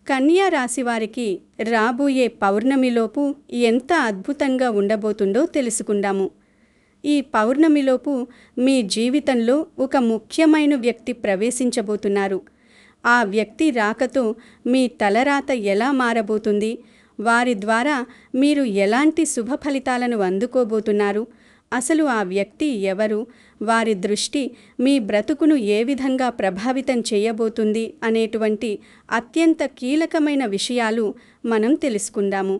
కన్యా రాశి వారికి రాబోయే పౌర్ణమిలోపు ఎంత అద్భుతంగా ఉండబోతుందో తెలుసుకుందాము. ఈ పౌర్ణమిలోపు మీ జీవితంలో ఒక ముఖ్యమైన వ్యక్తి ప్రవేశించబోతున్నారు. ఆ వ్యక్తి రాకతో మీ తలరాత ఎలా మారబోతుంది, వారి ద్వారా మీరు ఎలాంటి శుభ ఫలితాలను అందుకోబోతున్నారు, అసలు ఆ వ్యక్తి ఎవరు, వారి దృష్టి మీ బ్రతుకును ఏ విధంగా ప్రభావితం చేయబోతుంది అనేటువంటి అత్యంత కీలకమైన విషయాలు మనం తెలుసుకుందాము.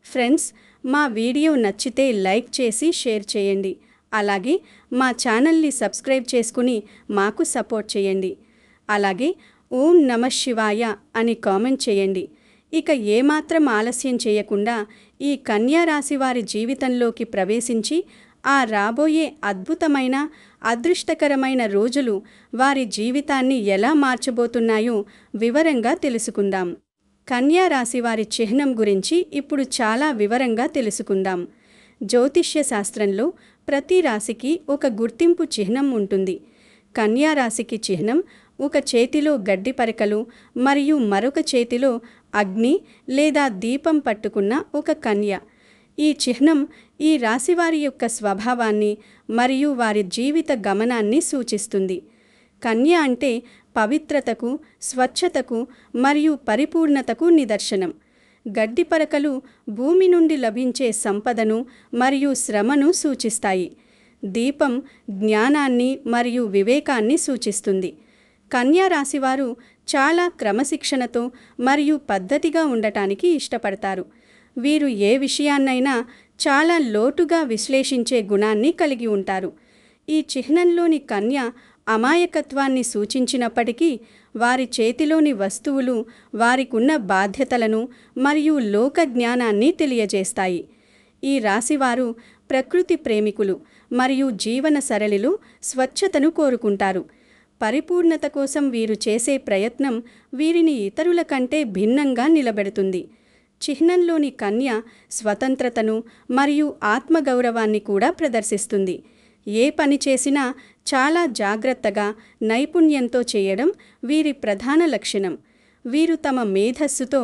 ఫ్రెండ్స్, మా వీడియో నచ్చితే లైక్ చేసి షేర్ చేయండి. అలాగే మా ఛానల్ని సబ్స్క్రైబ్ చేసుకుని మాకు సపోర్ట్ చేయండి. అలాగే ఓం నమః శివాయ అని కామెంట్ చేయండి. ఇక ఏమాత్రం ఆలస్యం చేయకుండా ఈ కన్యా రాశి వారి జీవితంలోకి ప్రవేశించి ఆ రాబోయే అద్భుతమైన అదృష్టకరమైన రోజులు వారి జీవితాన్ని ఎలా మార్చబోతున్నాయో వివరంగా తెలుసుకుందాం. కన్యా రాశి వారి చిహ్నం గురించి ఇప్పుడు చాలా వివరంగా తెలుసుకుందాం. జ్యోతిష్య శాస్త్రంలో ప్రతి రాశికి ఒక గుర్తింపు చిహ్నం ఉంటుంది. కన్యా రాశికి చిహ్నం ఒక చేతిలో గడ్డి పరకలు మరియు మరొక చేతిలో అగ్ని లేదా దీపం పట్టుకున్న ఒక కన్య. ఈ చిహ్నం ఈ రాశివారి యొక్క స్వభావాన్ని మరియు వారి జీవిత గమనాన్ని సూచిస్తుంది. కన్య అంటే పవిత్రతకు, స్వచ్ఛతకు మరియు పరిపూర్ణతకు నిదర్శనం. గడ్డి పరకలు భూమి నుండి లభించే సంపదను మరియు శ్రమను సూచిస్తాయి. దీపం జ్ఞానాన్ని మరియు వివేకాన్ని సూచిస్తుంది. కన్యా రాశివారు చాలా క్రమశిక్షణతో మరియు పద్ధతిగా ఉండటానికి ఇష్టపడతారు. వీరు ఏ విషయాన్నైనా చాలా లోతుగా విశ్లేషించే గుణాన్ని కలిగి ఉంటారు. ఈ చిహ్నంలోని కన్య అమాయకత్వాన్ని సూచించినప్పటికీ వారి చేతిలోని వస్తువులు వారికున్న బాధ్యతలను మరియు లోక జ్ఞానాన్ని తెలియజేస్తాయి. ఈ రాశివారు ప్రకృతి ప్రేమికులు మరియు జీవన సరళిలు, స్వచ్ఛతను కోరుకుంటారు. పరిపూర్ణత కోసం వీరు చేసే ప్రయత్నం వీరిని ఇతరుల కంటే భిన్నంగా నిలబెడుతుంది. చిహ్నంలోని కన్య స్వతంత్రతను మరియు ఆత్మగౌరవాన్ని కూడా ప్రదర్శిస్తుంది. ఏ పని చేసినా చాలా జాగ్రత్తగా, నైపుణ్యంతో చేయడం వీరి ప్రధాన లక్షణం. వీరు తమ మేధస్సుతో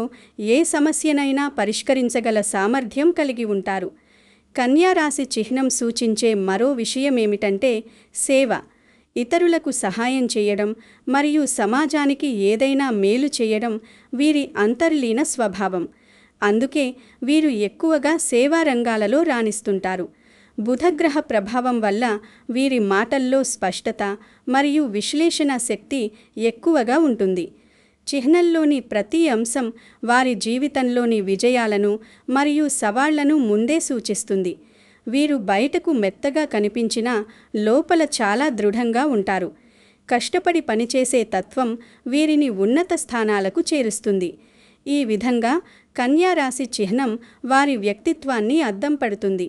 ఏ సమస్యనైనా పరిష్కరించగల సామర్థ్యం కలిగి ఉంటారు. కన్యా రాశి చిహ్నం సూచించే మరో విషయమేమిటంటే సేవ. ఇతరులకు సహాయం చేయడం మరియు సమాజానికి ఏదైనా మేలు చేయడం వీరి అంతర్లీన స్వభావం. అందుకే వీరు ఎక్కువగా సేవా రంగాలలో రాణిస్తుంటారు. బుధగ్రహ ప్రభావం వల్ల వీరి మాటల్లో స్పష్టత మరియు విశ్లేషణ శక్తి ఎక్కువగా ఉంటుంది. చిహ్నంలోని ప్రతి అంశం వారి జీవితంలోని విజయాలను మరియు సవాళ్లను ముందే సూచిస్తుంది. వీరు బయటకు మెత్తగా కనిపించినా లోపల చాలా దృఢంగా ఉంటారు. కష్టపడి పనిచేసే తత్వం వీరిని ఉన్నత స్థానాలకు చేరుస్తుంది. ఈ విధంగా కన్యా రాశి చిహ్నం వారి వ్యక్తిత్వాన్ని అద్దం పడుతుంది.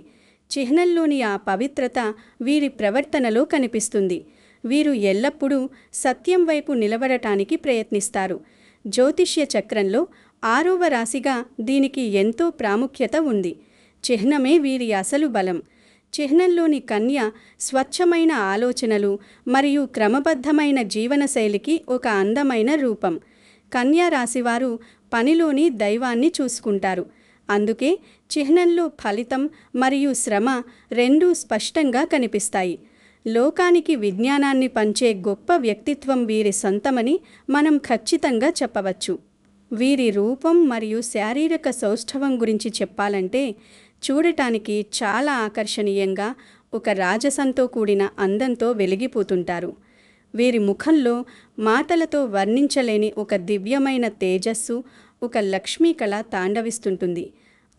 చిహ్నంలోని ఆ పవిత్రత వీరి ప్రవర్తనలో కనిపిస్తుంది. వీరు ఎల్లప్పుడూ సత్యం వైపు నిలబడటానికి ప్రయత్నిస్తారు. జ్యోతిష్య చక్రంలో 6వ రాశిగా దీనికి ఎంతో ప్రాముఖ్యత ఉంది. చిహ్నమే వీరి అసలు బలం. చిహ్నంలోని కన్య స్వచ్ఛమైన ఆలోచనలు మరియు క్రమబద్ధమైన జీవనశైలికి ఒక అందమైన రూపం. కన్యా రాశివారు పనిలోని దైవాన్ని చూసుకుంటారు. అందుకే చిహ్నంలో ఫలితం మరియు శ్రమ రెండూ స్పష్టంగా కనిపిస్తాయి. లోకానికి విజ్ఞానాన్ని పంచే గొప్ప వ్యక్తిత్వం వీరి సొంతమని మనం ఖచ్చితంగా చెప్పవచ్చు. వీరి రూపం మరియు శారీరక సౌష్ఠవం గురించి చెప్పాలంటే చూడటానికి చాలా ఆకర్షణీయంగా, ఒక రాజసంతో కూడిన అందంతో వెలిగిపోతుంటారు. వీరి ముఖంలో మాటలతో వర్ణించలేని ఒక దివ్యమైన తేజస్సు, ఒక లక్ష్మీ కళ తాండవిస్తుంటుంది.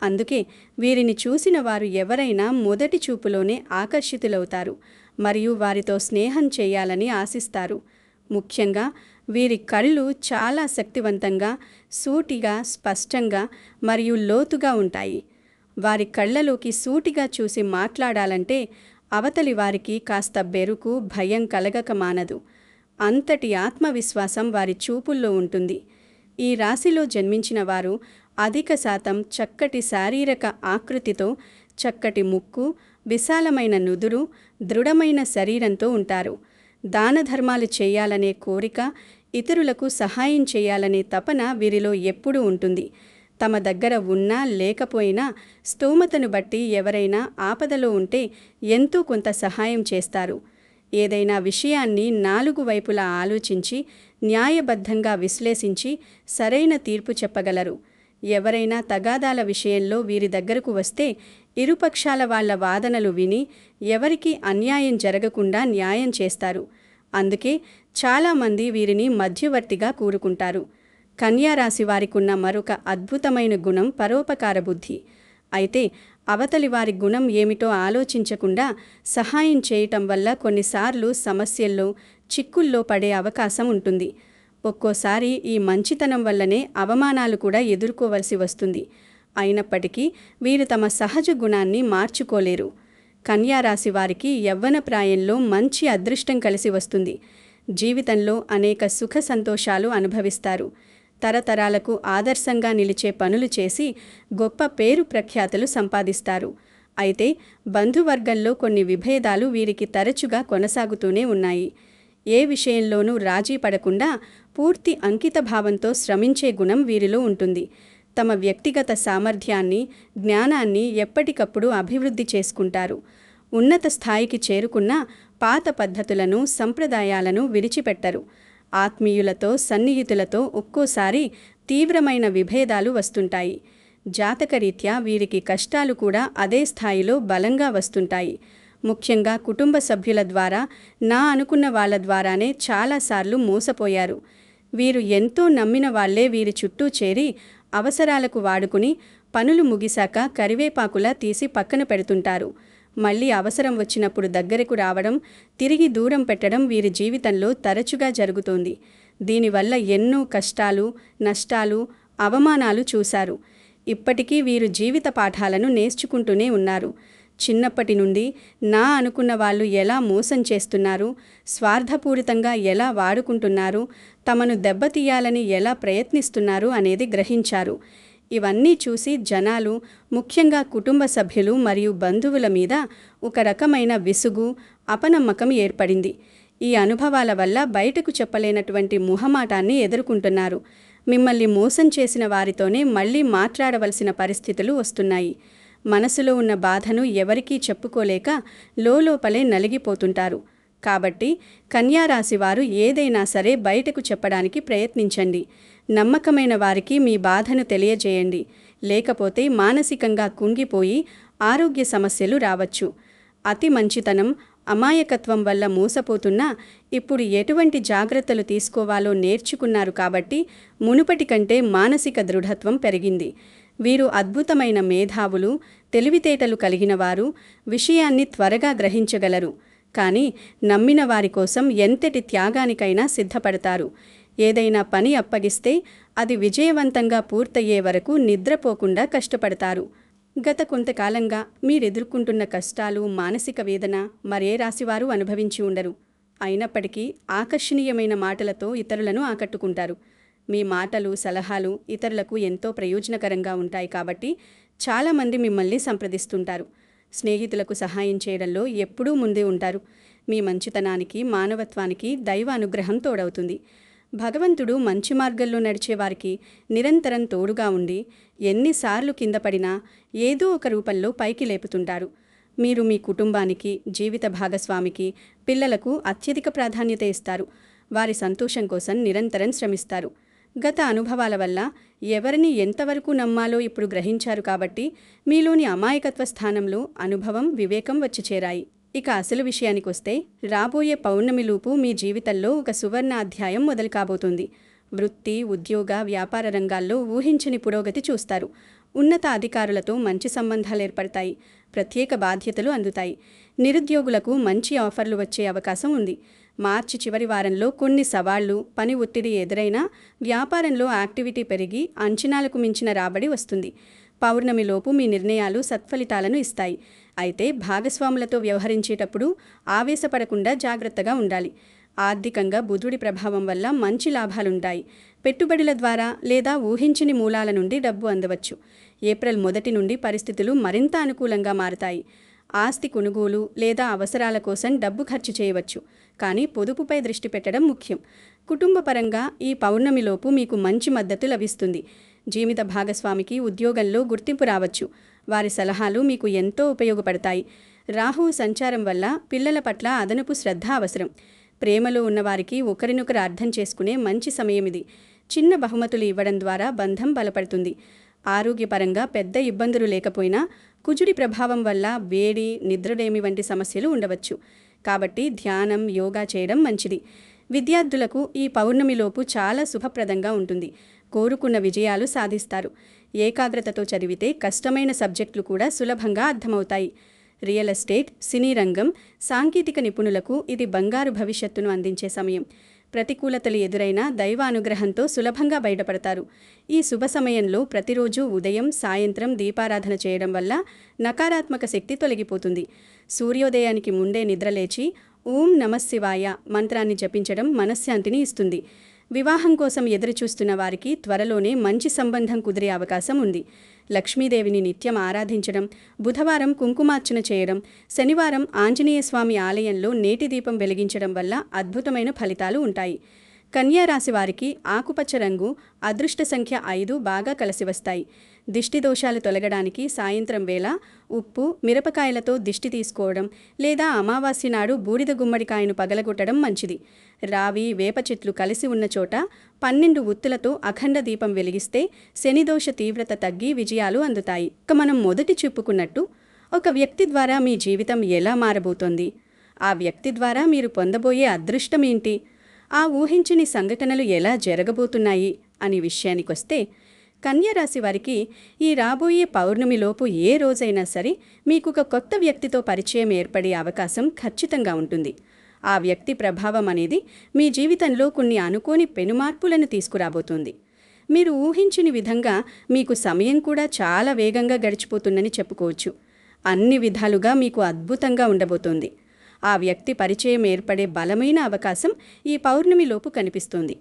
అందుకే వీరిని చూసిన వారు ఎవరైనా మొదటి చూపులోనే ఆకర్షితులవుతారు మరియు వారితో స్నేహం చేయాలని ఆశిస్తారు. ముఖ్యంగా వీరి కళ్ళు చాలా శక్తివంతంగా, సూటిగా, స్పష్టంగా మరియు లోతుగా ఉంటాయి. వారి కళ్ళలోకి సూటిగా చూసి మాట్లాడాలంటే అవతలి వారికి కాస్త బెరుకు, భయం కలగక మానదు. అంతటి ఆత్మవిశ్వాసం వారి చూపుల్లో ఉంటుంది. ఈ రాశిలో జన్మించిన వారు అధిక శాతం చక్కటి శారీరక ఆకృతితో, చక్కటి ముక్కు, విశాలమైన నుదురు, దృఢమైన శరీరంతో ఉంటారు. దాన ధర్మాలు చేయాలనే కోరిక, ఇతరులకు సహాయం చేయాలనే తపన వీరిలో ఎప్పుడూ ఉంటుంది. తమ దగ్గర ఉన్నా లేకపోయినా స్తోమతను బట్టి ఎవరైనా ఆపదలో ఉంటే ఎంతో కొంత సహాయం చేస్తారు. ఏదైనా విషయాన్ని 4 వైపులా ఆలోచించి న్యాయబద్ధంగా విశ్లేషించి సరైన తీర్పు చెప్పగలరు. ఎవరైనా తగాదాల విషయంలో వీరి దగ్గరకు వస్తే ఇరుపక్షాల వాళ్ల వాదనలు విని ఎవరికీ అన్యాయం జరగకుండా న్యాయం చేస్తారు. అందుకే చాలామంది వీరిని మధ్యవర్తిగా కూరుకుంటారు. కన్యారాశి వారికున్న మరొక అద్భుతమైన గుణం పరోపకార బుద్ధి. అయితే అవతలి వారి గుణం ఏమిటో ఆలోచించకుండా సహాయం చేయటం వల్ల కొన్నిసార్లు సమస్యల్లో, చిక్కుల్లో పడే అవకాశం ఉంటుంది. ఒక్కోసారి ఈ మంచితనం వల్లనే అవమానాలు కూడా ఎదుర్కోవలసి వస్తుంది. అయినప్పటికీ వీరు తమ సహజ గుణాన్ని మార్చుకోలేరు. కన్యారాశి వారికి యవ్వన ప్రాయంలో మంచి అదృష్టం కలిసి వస్తుంది. జీవితంలో అనేక సుఖ సంతోషాలు అనుభవిస్తారు. తరతరాలకు ఆదర్శంగా నిలిచే పనులు చేసి గొప్ప పేరు ప్రఖ్యాతులు సంపాదిస్తారు. అయితే బంధువర్గంలో కొన్ని విభేదాలు వీరికి తరచుగా కొనసాగుతూనే ఉన్నాయి. ఏ విషయంలోనూ రాజీ పడకుండా పూర్తి అంకితభావంతో శ్రమించే గుణం వీరిలో ఉంటుంది. తమ వ్యక్తిగత సామర్థ్యాన్ని, జ్ఞానాన్ని ఎప్పటికప్పుడు అభివృద్ధి చేసుకుంటారు. ఉన్నత స్థాయికి చేరుకున్న పాత పద్ధతులను, సంప్రదాయాలను విడిచిపెట్టరు. ఆత్మీయులతో, సన్నిహితులతో ఒక్కోసారి తీవ్రమైన విభేదాలు వస్తుంటాయి. జాతకరీత్యా వీరికి కష్టాలు కూడా అదే స్థాయిలో బలంగా వస్తుంటాయి. ముఖ్యంగా కుటుంబ సభ్యుల ద్వారా, నా అనుకున్న వాళ్ళ ద్వారానే చాలాసార్లు మోసపోయారు. వీరు ఎంతో నమ్మిన వాళ్లే వీరి చుట్టూ చేరి అవసరాలకు వాడుకుని పనులు ముగిశాక కరివేపాకులా తీసి పక్కన పెడుతుంటారు. మళ్ళీ అవసరం వచ్చినప్పుడు దగ్గరకు రావడం, తిరిగి దూరం పెట్టడం వీరి జీవితంలో తరచుగా జరుగుతోంది. దీనివల్ల ఎన్నో కష్టాలు, నష్టాలు, అవమానాలు చూశారు. ఇప్పటికీ వీరు జీవిత పాఠాలను నేర్చుకుంటూనే ఉన్నారు. చిన్నప్పటి నుండి నా అనుకున్న వాళ్ళు ఎలా మోసం చేస్తున్నారు, స్వార్థపూరితంగా ఎలా వాడుకుంటున్నారు, తమను దెబ్బతీయాలని ఎలా ప్రయత్నిస్తున్నారు అనేది గ్రహించారు. ఇవన్నీ చూసి జనాలు, ముఖ్యంగా కుటుంబ సభ్యులు మరియు బంధువుల మీద ఒక రకమైన విసుగు, అపనమ్మకం ఏర్పడింది. ఈ అనుభవాల వల్ల బయటకు చెప్పలేనటువంటి మొహమాటాన్ని ఎదుర్కొంటున్నారు. మిమ్మల్ని మోసం చేసిన వారితోనే మళ్ళీ మాట్లాడవలసిన పరిస్థితులు వస్తున్నాయి. మనసులో ఉన్న బాధను ఎవరికీ చెప్పుకోలేక లోపలే నలిగిపోతుంటారు. కాబట్టి కన్యారాశి వారు ఏదైనా సరే బయటకు చెప్పడానికి ప్రయత్నించండి. నమ్మకమైన వారికి మీ బాధను తెలియజేయండి. లేకపోతే మానసికంగా కుంగిపోయి ఆరోగ్య సమస్యలు రావచ్చు. అతి మంచితనం, అమాయకత్వం వల్ల మోసపోతున్నా ఇప్పుడు ఎటువంటి జాగ్రత్తలు తీసుకోవాలో నేర్చుకున్నారు కాబట్టి మునుపటి కంటే మానసిక దృఢత్వం పెరిగింది. వీరు అద్భుతమైన మేధావులు, తెలివితేటలు కలిగిన వారు, విషయాన్ని త్వరగా గ్రహించగలరు. కానీ నమ్మిన వారి కోసం ఎంతటి త్యాగానికైనా సిద్ధపడతారు. ఏదైనా పని అప్పగిస్తే అది విజయవంతంగా పూర్తయ్యే వరకు నిద్రపోకుండా కష్టపడతారు. గత కొంతకాలంగా మీరెదుర్కొంటున్న కష్టాలు, మానసిక వేదన మరే రాశివారు అనుభవించి ఉండరు. అయినప్పటికీ ఆకర్షణీయమైన మాటలతో ఇతరులను ఆకట్టుకుంటారు. మీ మాటలు, సలహాలు ఇతరులకు ఎంతో ప్రయోజనకరంగా ఉంటాయి కాబట్టి చాలామంది మిమ్మల్ని సంప్రదిస్తుంటారు. స్నేహితులకు సహాయం చేయడంలో ఎప్పుడూ ముందే ఉంటారు. మీ మంచితనానికి, మానవత్వానికి దైవ అనుగ్రహం తోడవుతుంది. భగవంతుడు మంచి మార్గంలో నడిచేవారికి నిరంతరం తోడుగా ఉండి ఎన్నిసార్లు కింద పడినా ఏదో ఒక రూపంలో పైకి లేపుతుంటారు. మీరు మీ కుటుంబానికి, జీవిత భాగస్వామికి, పిల్లలకు అత్యధిక ప్రాధాన్యత ఇస్తారు. వారి సంతోషం కోసం నిరంతరం శ్రమిస్తారు. గత అనుభవాల వల్ల ఎవరిని ఎంతవరకు నమ్మాలో ఇప్పుడు గ్రహించారు కాబట్టి మీలోని అమాయకత్వ స్థానంలో అనుభవం, వివేకం వచ్చి చేరాయి. ఇక అసలు విషయానికొస్తే రాబోయే పౌర్ణమిలోపు మీ జీవితంలో ఒక సువర్ణ అధ్యాయం మొదలు కాబోతుంది. వృత్తి, ఉద్యోగ, వ్యాపార రంగాల్లో ఊహించని పురోగతి చూస్తారు. ఉన్నత అధికారులతో మంచి సంబంధాలు ఏర్పడతాయి. ప్రత్యేక బాధ్యతలు అందుతాయి. నిరుద్యోగులకు మంచి ఆఫర్లు వచ్చే అవకాశం ఉంది. మార్చి చివరి వారంలో కొన్ని సవాళ్లు, పని ఒత్తిడి ఎదురైనా వ్యాపారంలో యాక్టివిటీ పెరిగి అంచనాలకు మించిన రాబడి వస్తుంది. పౌర్ణమిలోపు మీ నిర్ణయాలు సత్ఫలితాలను ఇస్తాయి. అయితే భాగస్వాములతో వ్యవహరించేటప్పుడు ఆవేశపడకుండా జాగ్రత్తగా ఉండాలి. ఆర్థికంగా బుధుడి ప్రభావం వల్ల మంచి లాభాలుంటాయి. పెట్టుబడుల ద్వారా లేదా ఊహించని మూలాల నుండి డబ్బు అందవచ్చు. ఏప్రిల్ 1 నుండి పరిస్థితులు మరింత అనుకూలంగా మారతాయి. ఆస్తి కొనుగోలు లేదా అవసరాల కోసం డబ్బు ఖర్చు చేయవచ్చు, కానీ పొదుపుపై దృష్టి పెట్టడం ముఖ్యం. కుటుంబపరంగా ఈ పౌర్ణమిలోపు మీకు మంచి మద్దతు లభిస్తుంది. జీవిత భాగస్వామికి ఉద్యోగంలో గుర్తింపు రావచ్చు. వారి సలహాలు మీకు ఎంతో ఉపయోగపడతాయి. రాహువు సంచారం వల్ల పిల్లల పట్ల అదనపు శ్రద్ధ అవసరం. ప్రేమలో ఉన్నవారికి ఒకరినొకరు అర్థం చేసుకునే మంచి సమయం ఇది. చిన్న బహుమతులు ఇవ్వడం ద్వారా బంధం బలపడుతుంది. ఆరోగ్యపరంగా పెద్ద ఇబ్బందులు లేకపోయినా కుజుడి ప్రభావం వల్ల వేడి, నిద్రలేమి వంటి సమస్యలు ఉండవచ్చు. కాబట్టి ధ్యానం, యోగా చేయడం మంచిది. విద్యార్థులకు ఈ పౌర్ణమిలోపు చాలా శుభప్రదంగా ఉంటుంది. కోరుకున్న విజయాలు సాధిస్తారు. ఏకాగ్రతతో చదివితే కష్టమైన సబ్జెక్టులు కూడా సులభంగా అర్థమవుతాయి. రియల్ ఎస్టేట్, సినీ రంగం, సాంకేతిక నిపుణులకు ఇది బంగారు భవిష్యత్తును అందించే సమయం. ప్రతికూలతలు ఎదురైనా దైవానుగ్రహంతో సులభంగా బయటపడతారు. ఈ శుభ సమయంలో ప్రతిరోజు ఉదయం, సాయంత్రం దీపారాధన చేయడం వల్ల నకారాత్మక శక్తి తొలగిపోతుంది. సూర్యోదయానికి ముందే నిద్రలేచి ఓం నమఃశివాయ మంత్రాన్ని జపించడం మనశ్శాంతిని ఇస్తుంది. వివాహం కోసం ఎదురుచూస్తున్న వారికి త్వరలోనే మంచి సంబంధం కుదిరే అవకాశం ఉంది. లక్ష్మీదేవిని నిత్యం ఆరాధించడం, బుధవారం కుంకుమార్చన చేయడం, శనివారం ఆంజనేయస్వామి ఆలయంలో నేటి దీపం వెలిగించడం వల్ల అద్భుతమైన ఫలితాలు ఉంటాయి. కన్యా రాశి వారికి ఆకుపచ్చ రంగు, అదృష్ట సంఖ్య 5 బాగా కలిసి వస్తాయి. దిష్టి దోషాలు తొలగడానికి సాయంత్రం వేళ ఉప్పు, మిరపకాయలతో దిష్టి తీసుకోవడం లేదా అమావాస్య నాడు బూడిద గుమ్మడికాయను పగలగొట్టడం మంచిది. రావి, వేప చెట్లు కలిసి ఉన్న చోట 12 ఉత్తులతో అఖండ దీపం వెలిగిస్తే శనిదోష తీవ్రత తగ్గి విజయాలు అందుతాయి. ఇక మనం మొదటి చెప్పుకున్నట్టు ఒక వ్యక్తి ద్వారా మీ జీవితం ఎలా మారబోతోంది, ఆ వ్యక్తి ద్వారా మీరు పొందబోయే అదృష్టం ఏంటి, ఆ ఊహించని సంఘటనలు ఎలా జరగబోతున్నాయి అనే విషయానికొస్తే, కన్యరాశి వారికి ఈ రాబోయే పౌర్ణమిలోపు ఏ రోజైనా సరే మీకు ఒక కొత్త వ్యక్తితో పరిచయం ఏర్పడే అవకాశం ఖచ్చితంగా ఉంటుంది. ఆ వ్యక్తి ప్రభావం అనేది మీ జీవితంలో కొన్ని అనుకోని పెనుమార్పులను తీసుకురాబోతుంది. మీరు ఊహించని విధంగా మీకు సమయం కూడా చాలా వేగంగా గడిచిపోతుందని చెప్పుకోవచ్చు. అన్ని విధాలుగా మీకు అద్భుతంగా ఉండబోతోంది. ఆ వ్యక్తి పరిచయం ఏర్పడే బలమైన అవకాశం ఈ పౌర్ణమిలోపు కనిపిస్తుంది.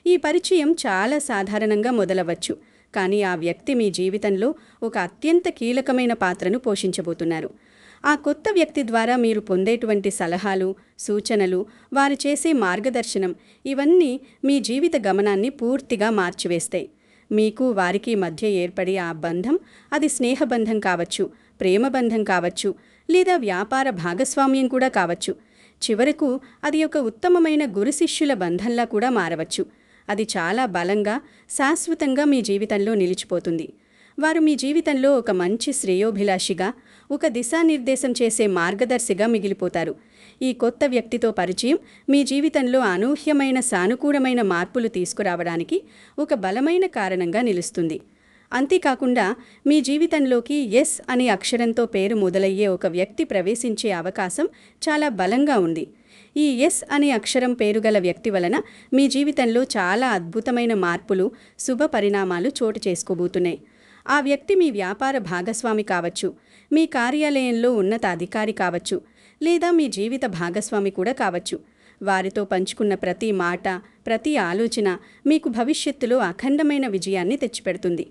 ఈ పరిచయం చాలా సాధారణంగా మొదలవచ్చు, కానీ ఆ వ్యక్తి మీ జీవితంలో ఒక అత్యంత కీలకమైన పాత్రను పోషించబోతున్నారు. ఆ కొత్త వ్యక్తి ద్వారా మీరు పొందేటువంటి సలహాలు, సూచనలు, వారు చేసే మార్గదర్శనం ఇవన్నీ మీ జీవిత గమనాన్ని పూర్తిగా మార్చివేస్తాయి. మీకు వారికి మధ్య ఏర్పడే ఆ బంధం, అది స్నేహబంధం కావచ్చు, ప్రేమబంధం కావచ్చు, లేదా వ్యాపార భాగస్వామ్యం కూడా కావచ్చు. చివరకు అది ఒక ఉత్తమమైన గురు శిష్యుల బంధంలా కూడా మారవచ్చు. అది చాలా బలంగా, శాశ్వతంగా మీ జీవితంలో నిలిచిపోతుంది. వారు మీ జీవితంలో ఒక మంచి శ్రేయోభిలాషిగా, ఒక దిశానిర్దేశం చేసే మార్గదర్శిగా మిగిలిపోతారు. ఈ కొత్త వ్యక్తితో పరిచయం మీ జీవితంలో అనూహ్యమైన సానుకూలమైన మార్పులు తీసుకురావడానికి ఒక బలమైన కారణంగా నిలుస్తుంది. అంతేకాకుండా మీ జీవితంలోకి ఎస్ అనే అక్షరంతో పేరు మొదలయ్యే ఒక వ్యక్తి ప్రవేశించే అవకాశం చాలా బలంగా ఉంది. ఈ ఎస్ అనే అక్షరం పేరు గల వ్యక్తి వలన మీ జీవితంలో చాలా అద్భుతమైన మార్పులు, శుభ పరిణామాలు చోటు చేసుకోబోతున్నాయి. ఆ వ్యక్తి మీ వ్యాపార భాగస్వామి కావచ్చు, మీ కార్యాలయంలో ఉన్నత అధికారి కావచ్చు, లేదా మీ జీవిత భాగస్వామి కూడా కావచ్చు. వారితో పంచుకున్న ప్రతి మాట, ప్రతి ఆలోచన మీకు భవిష్యత్తులో అఖండమైన విజయాన్ని తెచ్చిపెడుతుంది.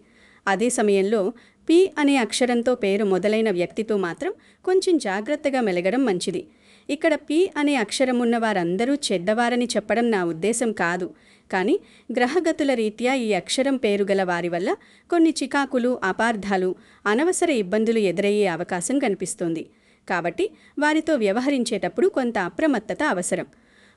అదే సమయంలో పి అనే అక్షరంతో పేరు మొదలైన వ్యక్తితో మాత్రం కొంచెం జాగ్రత్తగా మెలగడం మంచిది. ఇక్కడ పి అనే అక్షరం ఉన్న వారందరూ చెడ్డవారని చెప్పడం నా ఉద్దేశం కాదు, కానీ గ్రహగతుల రీత్యా ఈ అక్షరం పేరు గల వారి వల్ల కొన్ని చికాకులు, అపార్థాలు, అనవసర ఇబ్బందులు ఎదురయ్యే అవకాశం కనిపిస్తోంది. కాబట్టి వారితో వ్యవహరించేటప్పుడు కొంత అప్రమత్తత అవసరం.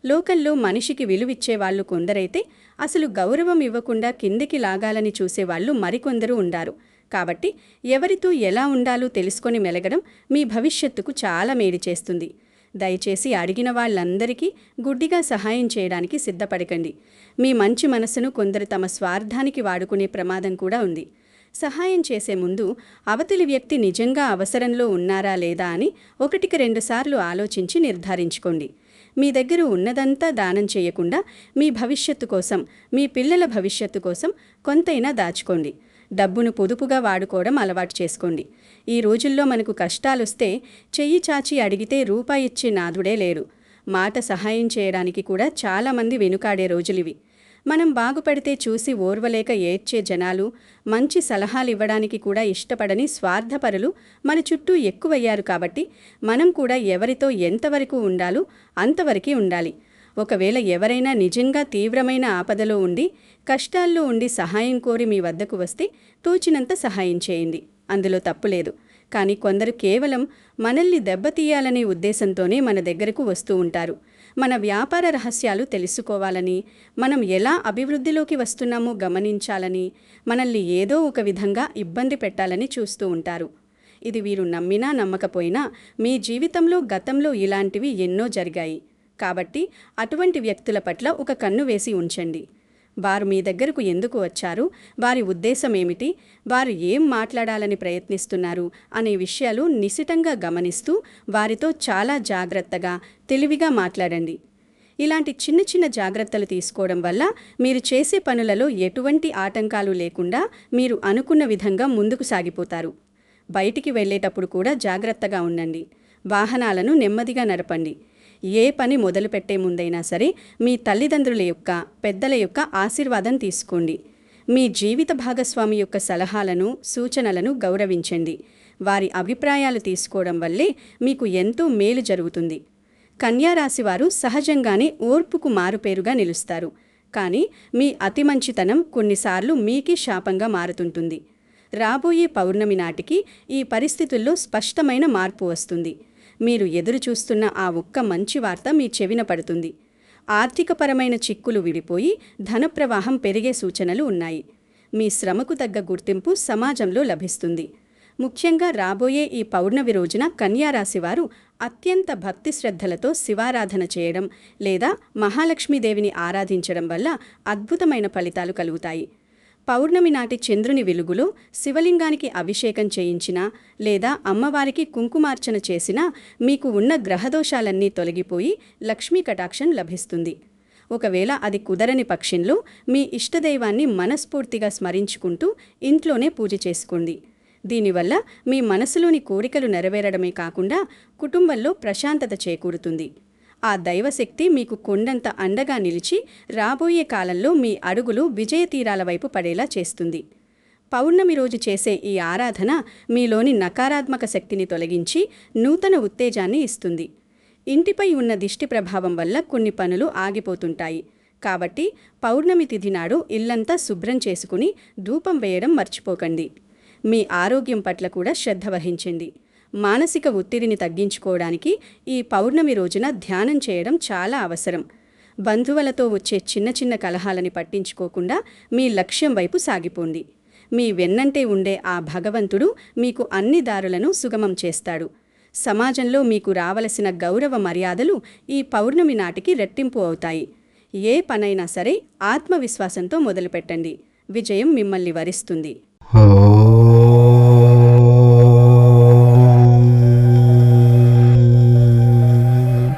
లోకంలో మనిషికి విలువిచ్చేవాళ్లు కొందరైతే అసలు గౌరవం ఇవ్వకుండా కిందికి లాగాలని చూసేవాళ్లు మరికొందరు ఉండారు. కాబట్టి ఎవరితో ఎలా ఉండాలో తెలుసుకొని మెలగడం మీ భవిష్యత్తుకు చాలా మేలు చేస్తుంది. దయచేసి అడిగిన వాళ్ళందరికీ గుడ్డిగా సహాయం చేయడానికి సిద్ధపడకండి. మీ మంచి మనసును కొందరు తమ స్వార్థానికి వాడుకునే ప్రమాదం కూడా ఉంది. సహాయం చేసే ముందు అవతలి వ్యక్తి నిజంగా అవసరంలో ఉన్నారా లేదా అని 1-2 సార్లు ఆలోచించి నిర్ధారించుకోండి. మీ దగ్గర ఉన్నదంతా దానం చేయకుండా మీ భవిష్యత్తు కోసం, మీ పిల్లల భవిష్యత్తు కోసం కొంతైనా దాచుకోండి. డబ్బును పొదుపుగా వాడుకోవడం అలవాటు చేసుకోండి. ఈ రోజుల్లో మనకు కష్టాలొస్తే చెయ్యి చాచి అడిగితే రూపాయి ఇచ్చే నాథుడే లేరు. మాట సహాయం చేయడానికి కూడా చాలామంది వెనుకాడే రోజులివి. మనం బాగుపడితే చూసి ఓర్వలేక ఏడ్చే జనాలు, మంచి సలహాలు ఇవ్వడానికి కూడా ఇష్టపడని స్వార్థపరులు మన చుట్టూ ఎక్కువయ్యారు. కాబట్టి మనం కూడా ఎవరితో ఎంతవరకు ఉండాలో అంతవరకే ఉండాలి. ఒకవేళ ఎవరైనా నిజంగా తీవ్రమైన ఆపదలో ఉండి, కష్టాల్లో ఉండి సహాయం కోరి మీ వద్దకు వస్తే తోచినంత సహాయం చేయండి. అందులో తప్పులేదు. కానీ కొందరు కేవలం మనల్ని దెబ్బతీయాలనే ఉద్దేశంతోనే మన దగ్గరకు వస్తూ ఉంటారు. మన వ్యాపార రహస్యాలు తెలుసుకోవాలని, మనం ఎలా అభివృద్ధిలోకి వస్తున్నామో గమనించాలని, మనల్ని ఏదో ఒక విధంగా ఇబ్బంది పెట్టాలని చూస్తూ ఉంటారు. ఇది వీరు నమ్మినా నమ్మకపోయినా మీ జీవితంలో గతంలో ఇలాంటివి ఎన్నో జరిగాయి. కాబట్టి అటువంటి వ్యక్తుల పట్ల ఒక కన్ను వేసి ఉంచండి. వారు మీ దగ్గరకు ఎందుకు వచ్చారు, వారి ఉద్దేశం ఏమిటి, వారు ఏం మాట్లాడాలని ప్రయత్నిస్తున్నారు అనే విషయాలు నిశితంగా గమనిస్తూ వారితో చాలా జాగ్రత్తగా, తెలివిగా మాట్లాడండి. ఇలాంటి చిన్న చిన్న జాగ్రత్తలు తీసుకోవడం వల్ల మీరు చేసే పనులలో ఎటువంటి ఆటంకాలు లేకుండా మీరు అనుకున్న విధంగా ముందుకు సాగిపోతారు. బయటికి వెళ్ళేటప్పుడు కూడా జాగ్రత్తగా ఉండండి. వాహనాలను నెమ్మదిగా నడపండి. ఏ పని మొదలుపెట్టే ముందైనా సరే మీ తల్లిదండ్రుల యొక్క, పెద్దల యొక్క ఆశీర్వాదం తీసుకోండి. మీ జీవిత భాగస్వామి యొక్క సలహాలను, సూచనలను గౌరవించండి. వారి అభిప్రాయాలు తీసుకోవడం వల్లే మీకు ఎంతో మేలు జరుగుతుంది. కన్యారాశి వారు సహజంగానే ఓర్పుకు మారుపేరుగా నిలుస్తారు. కానీ మీ అతి మంచితనం కొన్నిసార్లు మీకే శాపంగా మారుతుంటుంది. రాబోయే పౌర్ణమి నాటికి ఈ పరిస్థితుల్లో స్పష్టమైన మార్పు వస్తుంది. మీరు ఎదురు చూస్తున్న ఆ ఒక్క మంచి వార్త మీ చెవిన పడుతుంది. ఆర్థికపరమైన చిక్కులు విడిపోయి ధన ప్రవాహం పెరిగే సూచనలు ఉన్నాయి. మీ శ్రమకు తగ్గ గుర్తింపు సమాజంలో లభిస్తుంది. ముఖ్యంగా రాబోయే ఈ పౌర్ణమి రోజున కన్యారాశివారు అత్యంత భక్తి శ్రద్ధలతో శివారాధన చేయడం లేదా మహాలక్ష్మీదేవిని ఆరాధించడం వల్ల అద్భుతమైన ఫలితాలు కలుగుతాయి. పౌర్ణమి నాటి చంద్రుని వెలుగులో శివలింగానికి అభిషేకం చేయించినా లేదా అమ్మవారికి కుంకుమార్చన చేసినా మీకు ఉన్న గ్రహదోషాలన్నీ తొలగిపోయి లక్ష్మీ కటాక్షం లభిస్తుంది. ఒకవేళ అది కుదరని పక్షంలో మీ ఇష్టదైవాన్ని మనస్ఫూర్తిగా స్మరించుకుంటూ ఇంట్లోనే పూజ చేసుకోండి. దీనివల్ల మీ మనసులోని కోరికలు నెరవేరడమే కాకుండా కుటుంబంలో ప్రశాంతత చేకూరుతుంది. ఆ దైవశక్తి మీకు కొండంత అండగా నిలిచి రాబోయే కాలంలో మీ అడుగులు విజయతీరాల వైపు పడేలా చేస్తుంది. పౌర్ణమి రోజు చేసే ఈ ఆరాధన మీలోని నకారాత్మక శక్తిని తొలగించి నూతన ఉత్తేజాన్ని ఇస్తుంది. ఇంటిపై ఉన్న దిష్టి ప్రభావం వల్ల కొన్ని పనులు ఆగిపోతుంటాయి. కాబట్టి పౌర్ణమి తిథి నాడు ఇల్లంతా శుభ్రం చేసుకుని ధూపం వేయడం మర్చిపోకండి. మీ ఆరోగ్యం పట్ల కూడా శ్రద్ధ వహించండి. మానసిక ఒత్తిడిని తగ్గించుకోవడానికి ఈ పౌర్ణమి రోజున ధ్యానం చేయడం చాలా అవసరం. బంధువులతో వచ్చే చిన్న చిన్న కలహాలని పట్టించుకోకుండా మీ లక్ష్యం వైపు సాగిపోండి. మీ వెన్నంటే ఉండే ఆ భగవంతుడు మీకు అన్ని దారులను సుగమం చేస్తాడు. సమాజంలో మీకు రావలసిన గౌరవ మర్యాదలు ఈ పౌర్ణమి నాటికి రెట్టింపు అవుతాయి. ఏ పనైనా సరే ఆత్మవిశ్వాసంతో మొదలుపెట్టండి. విజయం మిమ్మల్ని వరిస్తుంది.